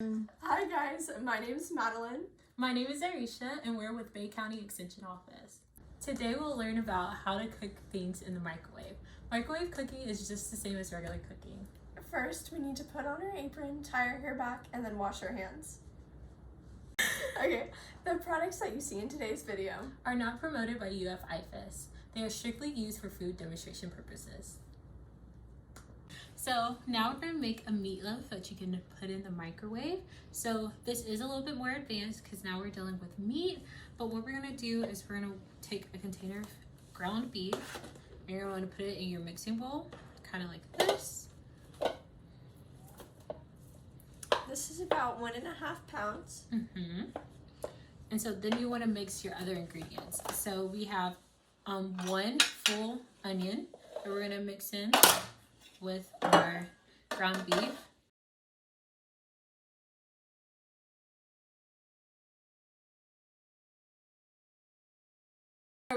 Hi guys, my name is Madeline. My name is Arisha and we're with Bay County Extension Office. Today we'll learn about how to cook things in the microwave. Microwave cooking is just the same as regular cooking. First, we need to put on our apron, tie our hair back, and then wash our hands. Okay, the products that you see in today's video are not promoted by UF IFAS. They are strictly used for food demonstration purposes. So now we're going to make a meatloaf that you can put in the microwave. So this is a little bit more advanced because now we're dealing with meat. But what we're going to do is we're going to take a container of ground beef. And you're going to put it in your mixing bowl, kind of like this. This is about 1.5 pounds. And so then you want to mix your other ingredients. So we have 1 full onion that we're going to mix in with our ground beef.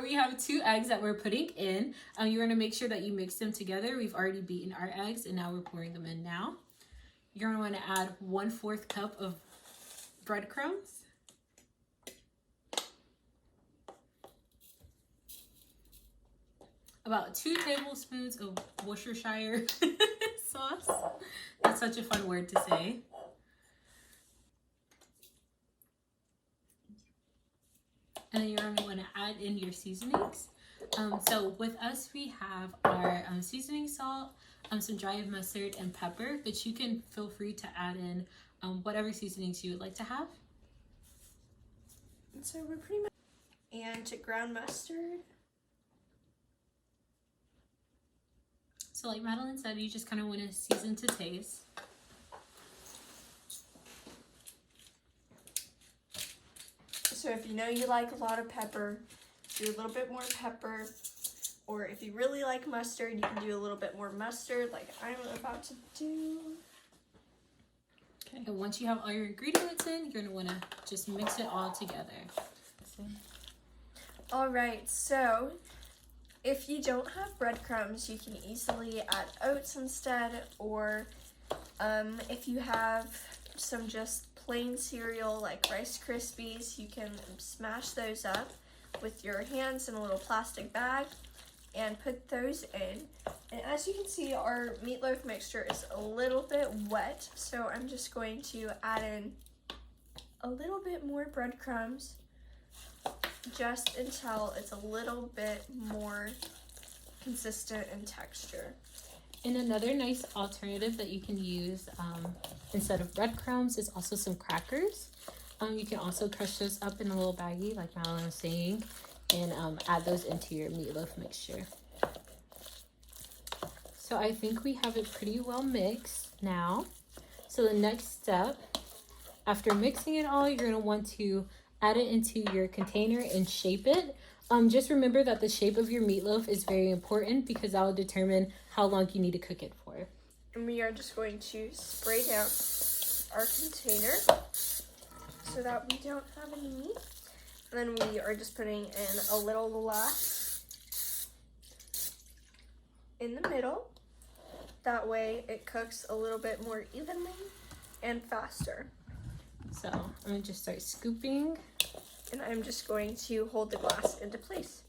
We have 2 eggs that we're putting in. You're going to make sure that you mix them together. We've already beaten our eggs and now we're pouring them in now. You're going to want to add 1/4 cup of breadcrumbs. About 2 tablespoons of Worcestershire sauce. That's such a fun word to say. And then you're going to want to add in your seasonings. So with us, we have our seasoning salt, some dry mustard and pepper, but you can feel free to add in whatever seasonings you would like to have. So we're pretty much, and ground mustard. So like Madeline said, you just kind of want to season to taste. So if you know you like a lot of pepper, do a little bit more pepper. Or if you really like mustard, you can do a little bit more mustard like I'm about to do. Okay. And once you have all your ingredients in, you're going to want to just mix it all together. All right, so if you don't have breadcrumbs, you can easily add oats instead, or if you have some just plain cereal like Rice Krispies, you can smash those up with your hands in a little plastic bag and put those in. And as you can see, our meatloaf mixture is a little bit wet, so I'm just going to add in a little bit more breadcrumbs just until it's a little bit more consistent in texture. And another nice alternative that you can use instead of breadcrumbs is also some crackers. You can also crush those up in a little baggie like Madeline was saying and add those into your meatloaf mixture. So I think we have it pretty well mixed now. So the next step, after mixing it all, you're going to want to add it into your container and shape it. Just remember that the shape of your meatloaf is very important because that will determine how long you need to cook it for. And we are just going to spray down our container so that we don't have any meat. And then we are just putting in a little glass in the middle. That way it cooks a little bit more evenly and faster. So I'm going to just start scooping. And I'm just going to hold the glass into place.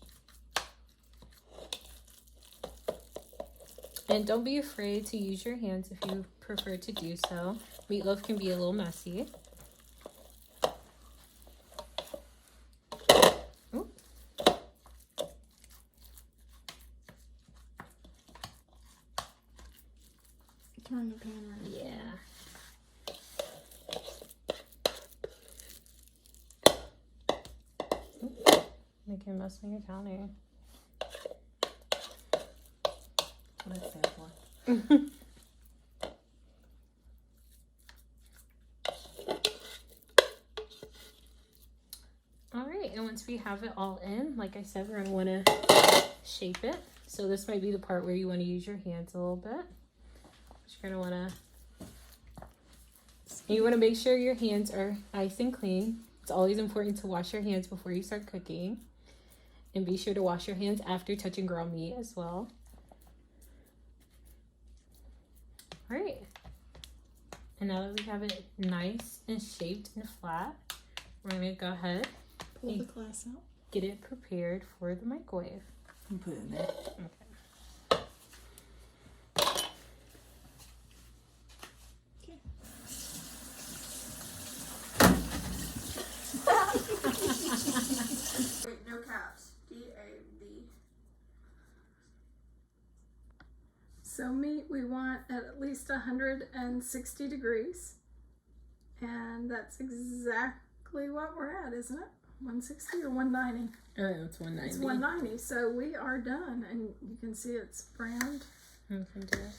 And don't be afraid to use your hands if you prefer to do so. Meatloaf can be a little messy. Ooh. Turn the pan around. Yeah. Making a mess on your counter. What is that for? All right, and once we have it all in, like I said, we're going to want to shape it. So this might be the part where you want to use your hands a little bit. You're going to want to, you want to make sure your hands are nice and clean. It's always important to wash your hands before you start cooking. And be sure to wash your hands after touching ground meat as well. All right. And now that we have it nice and shaped and flat, we're gonna go ahead Pull the glass out. get it prepared for the microwave. And put it in there. Okay. Okay. Wait, no caps. D-A-V. So meat we want at least 160 degrees. And that's exactly what we're at, isn't it? 160 or 190? It's 190. It's 190. So we are done. And you can see it's browned. We can do it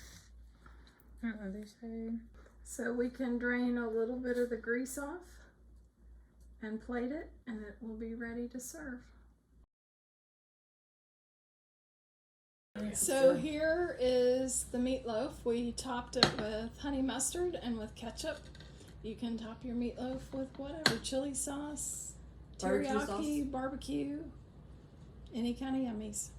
on the other side. So we can drain a little bit of the grease off and plate it, and it will be ready to serve. So here is the meatloaf. We topped it with honey mustard and with ketchup. You can top your meatloaf with whatever, chili sauce, Barbecue teriyaki, barbecue, any kind of yummies.